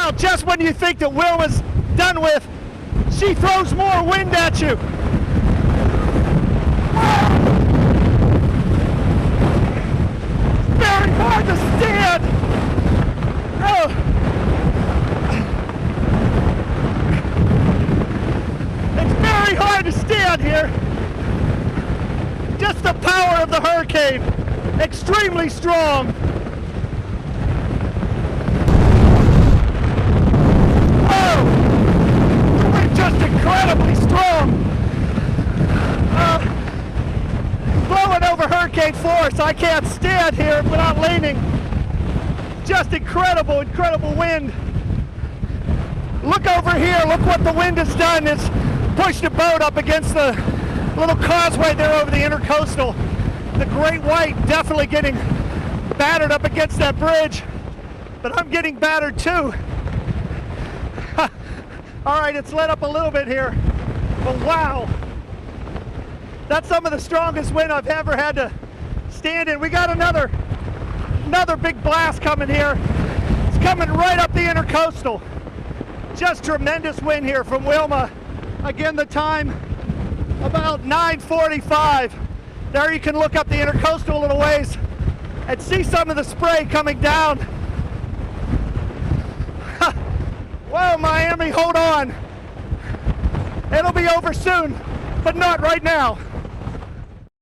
Well, just when you think that Wilma's done with, she throws more wind at you. Very hard to stand. Oh. It's very hard to stand here. Just the power of the hurricane, extremely strong. Just incredibly strong. Blowing over hurricane force. I can't stand here without leaning. Just incredible, incredible wind. Look over here. Look what the wind has done. It's pushed the boat up against the little causeway there over the intercoastal. The Great White definitely getting battered up against that bridge. But I'm getting battered too. All right, it's let up a little bit here, but wow. That's some of the strongest wind I've ever had to stand in. We got another big blast coming here. It's coming right up the intercoastal. Just tremendous wind here from Wilma. Again, the time about 9:45. There you can look up the intercoastal a little ways and see some of the spray coming down. Whoa, Miami, hold on. It'll be over soon, but not right now.